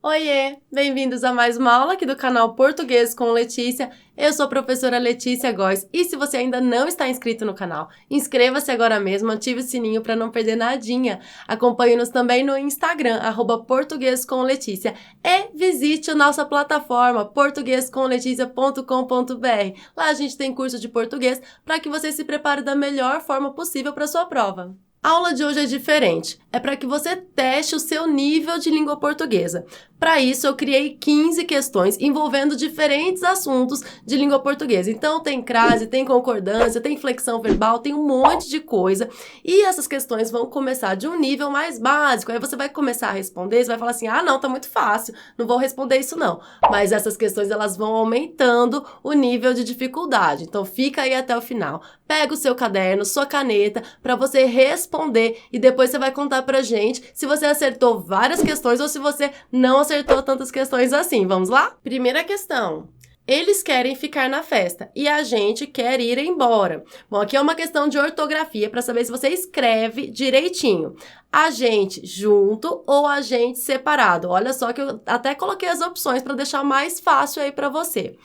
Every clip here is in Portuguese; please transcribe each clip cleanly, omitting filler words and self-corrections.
Oiê, bem-vindos a mais uma aula aqui do canal Português com Letícia. Eu sou a professora Letícia Góes e se você ainda não está inscrito no canal, inscreva-se agora mesmo, ative o sininho para não perder nadinha. Acompanhe-nos também no Instagram, @portuguescomletícia e visite a nossa plataforma portuguescomleticia.com.br. Lá a gente tem curso de português para que você se prepare da melhor forma possível para a sua prova. A aula de hoje é diferente, é para que você teste o seu nível de língua portuguesa. Para isso, eu criei 15 questões envolvendo diferentes assuntos de língua portuguesa. Então, tem crase, tem concordância, tem flexão verbal, tem um monte de coisa. E essas questões vão começar de um nível mais básico. Aí você vai começar a responder, você vai falar assim, não, tá muito fácil, não vou responder isso não. Mas essas questões, elas vão aumentando o nível de dificuldade. Então, fica aí até o final. Pega o seu caderno, sua caneta, para você responder e depois você vai contar pra gente se você acertou várias questões ou se você não acertou tantas questões assim. Vamos lá? Primeira questão. Eles querem ficar na festa e a gente quer ir embora. Bom, aqui é uma questão de ortografia para saber se você escreve direitinho. A gente junto ou a gente separado. Olha só que eu até coloquei as opções para deixar mais fácil aí para você.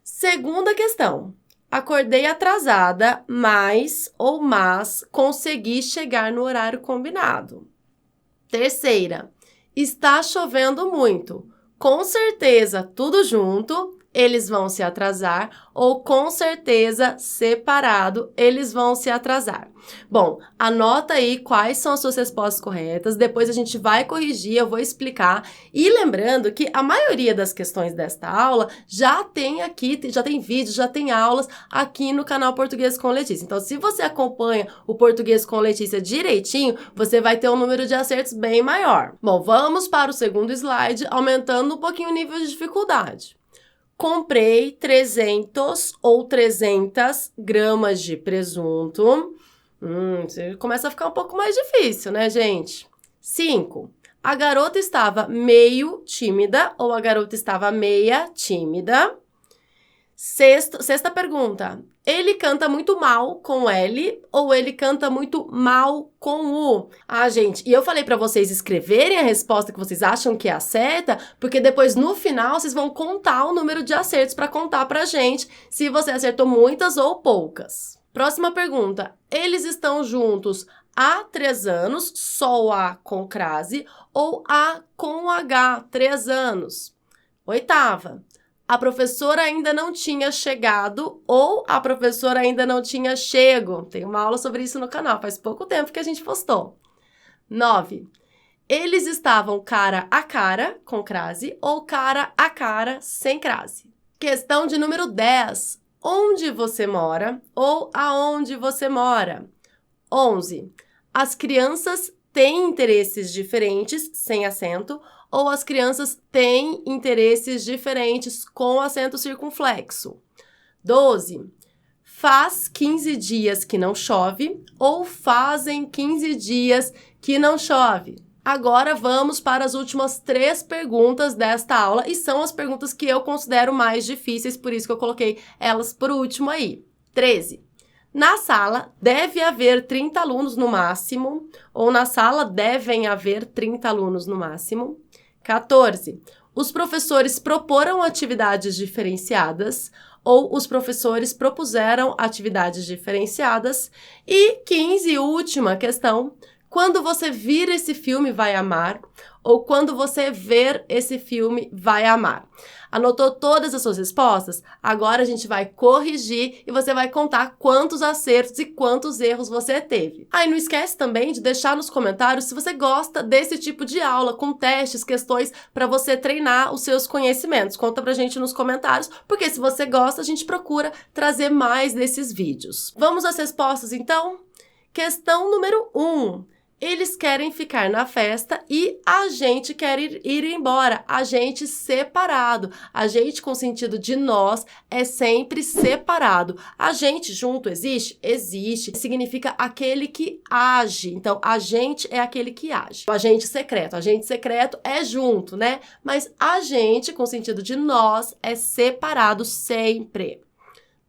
Segunda questão. Acordei atrasada, mas consegui chegar no horário combinado. Terceira, está chovendo muito. Com certeza, tudo junto, eles vão se atrasar, ou com certeza, separado, eles vão se atrasar. Bom, anota aí quais são as suas respostas corretas, depois a gente vai corrigir, eu vou explicar. E lembrando que a maioria das questões desta aula já tem vídeos, já tem aulas aqui no canal Português com Letícia. Então, se você acompanha o Português com Letícia direitinho, você vai ter um número de acertos bem maior. Bom, vamos para o segundo slide, aumentando um pouquinho o nível de dificuldade. Comprei 300 ou 300 gramas de presunto. Começa a ficar um pouco mais difícil, né, gente? 5. A garota estava meio tímida ou a garota estava meia tímida. Sexta pergunta. Ele canta muito mal com L ou ele canta muito mal com U? Gente, e eu falei para vocês escreverem a resposta que vocês acham que é a certa, porque depois no final vocês vão contar o número de acertos para contar pra gente se você acertou muitas ou poucas. Próxima pergunta. Eles estão juntos há 3 anos, só o A com crase, ou A com H, 3 anos? Oitava. A professora ainda não tinha chegado ou a professora ainda não tinha chego. Tem uma aula sobre isso no canal, faz pouco tempo que a gente postou. 9. Eles estavam cara a cara, com crase, ou cara a cara, sem crase. Questão de número 10. Onde você mora ou aonde você mora? 11. As crianças têm interesses diferentes, sem acento, ou as crianças têm interesses diferentes com acento circunflexo. 12. Faz 15 dias que não chove ou fazem 15 dias que não chove. Agora vamos para as últimas 3 perguntas desta aula e são as perguntas que eu considero mais difíceis, por isso que eu coloquei elas por último aí. 13. Na sala deve haver 30 alunos no máximo, ou na sala devem haver 30 alunos no máximo. 14. Os professores proporam atividades diferenciadas ou os professores propuseram atividades diferenciadas. E 15, última questão. Quando você vir esse filme, vai amar, ou quando você ver esse filme, vai amar. Anotou todas as suas respostas? Agora a gente vai corrigir e você vai contar quantos acertos e quantos erros você teve. E não esquece também de deixar nos comentários se você gosta desse tipo de aula, com testes, questões, para você treinar os seus conhecimentos. Conta pra gente nos comentários, porque se você gosta, a gente procura trazer mais desses vídeos. Vamos às respostas, então? Questão número 1. Eles querem ficar na festa e a gente quer ir embora. A gente separado. A gente com sentido de nós é sempre separado. A gente junto existe? Existe. Significa aquele que age. Então, a gente é aquele que age. O agente secreto. Agente secreto é junto, né? Mas a gente com sentido de nós é separado sempre.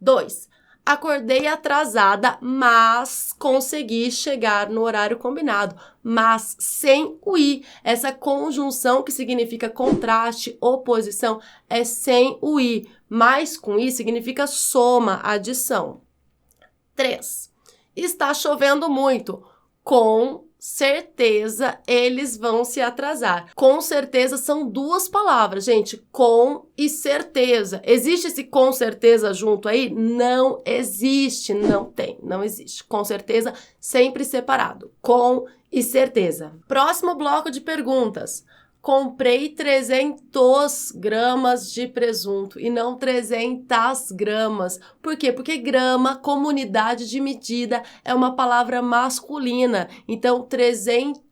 2. Acordei atrasada, mas consegui chegar no horário combinado. Mas sem o i. Essa conjunção que significa contraste, oposição, é sem o i. Mas com i significa soma, adição. 3. Está chovendo muito. Com certeza eles vão se atrasar. Com certeza são duas palavras, gente. Com e certeza. Existe esse com certeza junto aí? Não existe, não existe. Com certeza sempre separado. Com e certeza. Próximo bloco de perguntas. Comprei 300 gramas de presunto e não 300 gramas. Por quê? Porque grama, comunidade de medida, é uma palavra masculina. Então, 300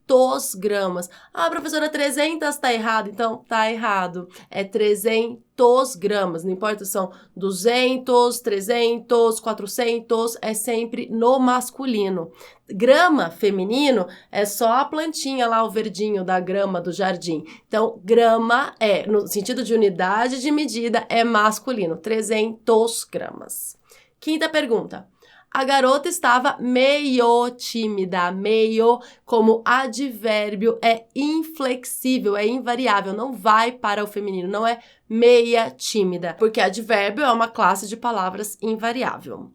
gramas. Ah, professora, 300 tá errado. Então, tá errado. É 300 gramas. Não importa se são 200, 300, 400. É sempre no masculino. Grama feminino é só a plantinha lá, o verdinho da grama do jardim. Então, grama no sentido de unidade de medida, é masculino. 300 gramas. Quinta pergunta. A garota estava meio tímida. Meio, como advérbio, é inflexível, é invariável, não vai para o feminino, não é meia tímida, porque advérbio é uma classe de palavras invariável.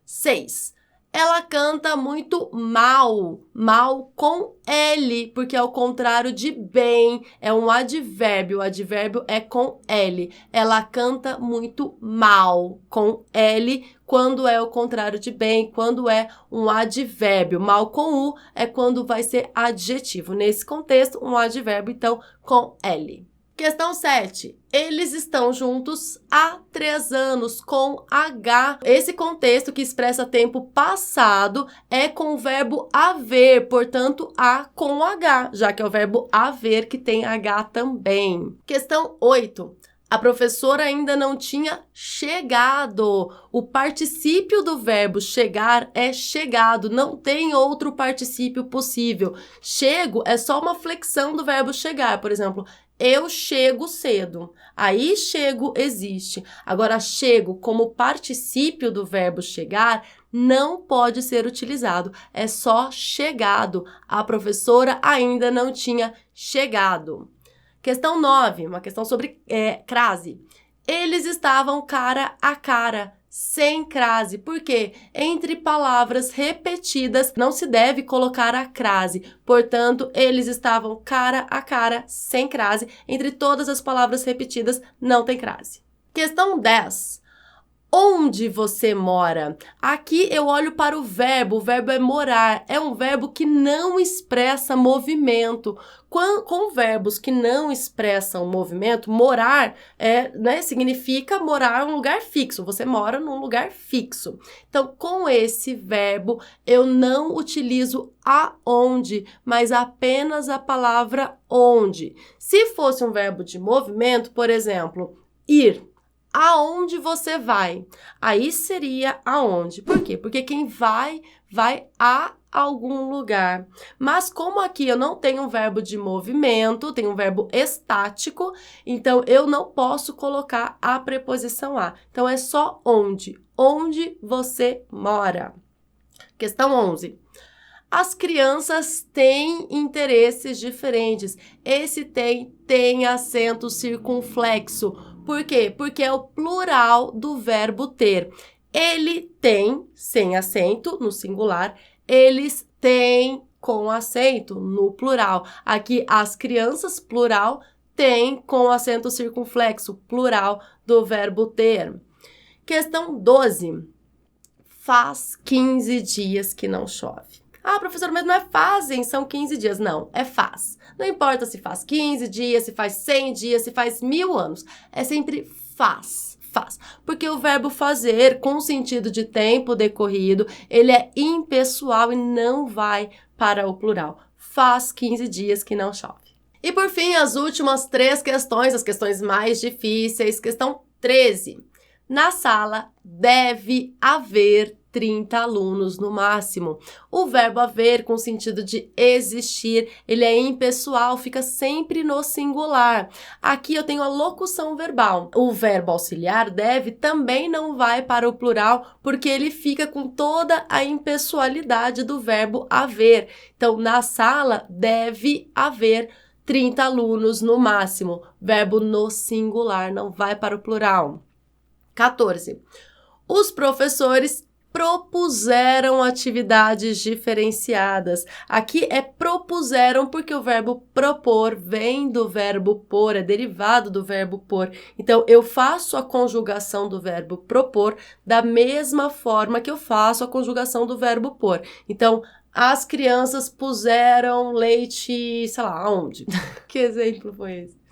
6. Ela canta muito mal, mal com L, porque é o contrário de bem, é um advérbio, o advérbio é com L. Ela canta muito mal, com L, quando é o contrário de bem, quando é um advérbio. Mal com U é quando vai ser adjetivo. Nesse contexto, um advérbio, então, com L. Questão 7. Eles estão juntos há 3 anos, com H. Esse contexto que expressa tempo passado é com o verbo haver, portanto, há com H, já que é o verbo haver que tem H também. Questão 8. A professora ainda não tinha chegado. O particípio do verbo chegar é chegado, não tem outro particípio possível. Chego é só uma flexão do verbo chegar, por exemplo, eu chego cedo. Aí chego existe. Agora, chego como particípio do verbo chegar não pode ser utilizado. É só chegado. A professora ainda não tinha chegado. Questão 9, uma questão sobre crase. Eles estavam cara a cara, sem crase. Por quê? Entre palavras repetidas não se deve colocar a crase. Portanto, eles estavam cara a cara, sem crase. Entre todas as palavras repetidas não tem crase. Questão 10. Onde você mora? Aqui eu olho para o verbo é morar. É um verbo que não expressa movimento. Com verbos que não expressam movimento, morar significa morar em um lugar fixo. Você mora num lugar fixo. Então, com esse verbo, eu não utilizo aonde, mas apenas a palavra onde. Se fosse um verbo de movimento, por exemplo, ir. Aonde você vai? Aí seria aonde. Por quê? Porque quem vai a algum lugar. Mas como aqui eu não tenho um verbo de movimento, tenho um verbo estático, então eu não posso colocar a preposição a. Então é só onde. Onde você mora? Questão 11. As crianças têm interesses diferentes. Esse tem acento circunflexo. Por quê? Porque é o plural do verbo ter. Ele tem, sem acento, no singular. Eles têm, com acento, no plural. Aqui, as crianças, plural, têm, com acento circunflexo, plural do verbo ter. Questão 12. Faz 15 dias que não chove. Ah, professor, mas não é fazem, são 15 dias. Não, é faz. Não importa se faz 15 dias, se faz 100 dias, se faz 1000 anos. É sempre faz. Porque o verbo fazer, com sentido de tempo decorrido, ele é impessoal e não vai para o plural. Faz 15 dias que não chove. E por fim, as últimas 3 questões, as questões mais difíceis. Questão 13. Na sala deve haver 30 alunos no máximo. O verbo haver, com sentido de existir, ele é impessoal, fica sempre no singular. Aqui eu tenho a locução verbal. O verbo auxiliar deve também não vai para o plural, porque ele fica com toda a impessoalidade do verbo haver. Então, na sala deve haver 30 alunos no máximo. Verbo no singular, não vai para o plural. 14. Os professores propuseram atividades diferenciadas. Aqui é propuseram porque o verbo propor vem do verbo pôr, é derivado do verbo pôr. Então, eu faço a conjugação do verbo propor da mesma forma que eu faço a conjugação do verbo pôr. Então, as crianças puseram leite, sei lá, aonde? Que exemplo foi esse?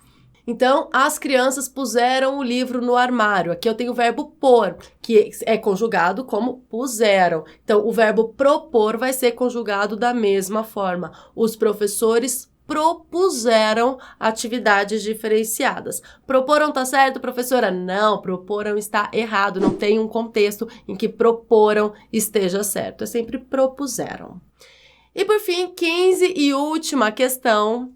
Então, as crianças puseram o livro no armário. Aqui eu tenho o verbo pôr, que é conjugado como puseram. Então, o verbo propor vai ser conjugado da mesma forma. Os professores propuseram atividades diferenciadas. Proporam tá certo, professora? Não, proporam está errado. Não tem um contexto em que proporam esteja certo. É sempre propuseram. E por fim, 15 e última questão.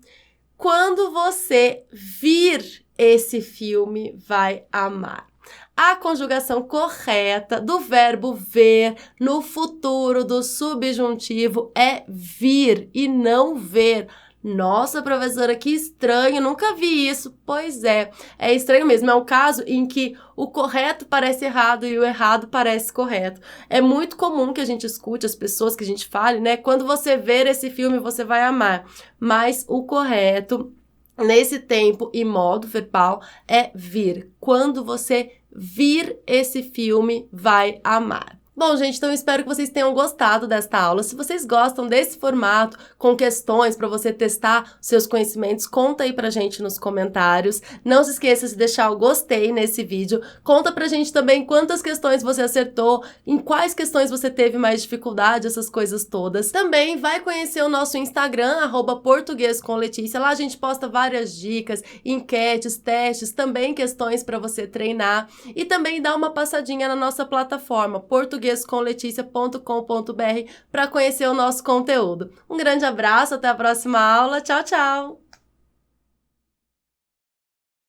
Quando você vir esse filme, vai amar. A conjugação correta do verbo ver no futuro do subjuntivo é vir e não ver. Nossa, professora, que estranho, nunca vi isso. Pois é estranho mesmo. É um caso em que o correto parece errado e o errado parece correto. É muito comum que a gente escute as pessoas, que a gente fale, né? Quando você ver esse filme, você vai amar. Mas o correto, nesse tempo e modo verbal, é vir. Quando você vir esse filme, vai amar. Bom, gente, então eu espero que vocês tenham gostado desta aula. Se vocês gostam desse formato, com questões para você testar seus conhecimentos, conta aí pra gente nos comentários. Não se esqueça de deixar o gostei nesse vídeo. Conta pra gente também quantas questões você acertou, em quais questões você teve mais dificuldade, essas coisas todas. Também vai conhecer o nosso Instagram, @portuguescomletícia. Lá a gente posta várias dicas, enquetes, testes, também questões para você treinar. E também dá uma passadinha na nossa plataforma, portuguescomleticia.com.br, para conhecer o nosso conteúdo. Um grande abraço, até a próxima aula. Tchau, tchau!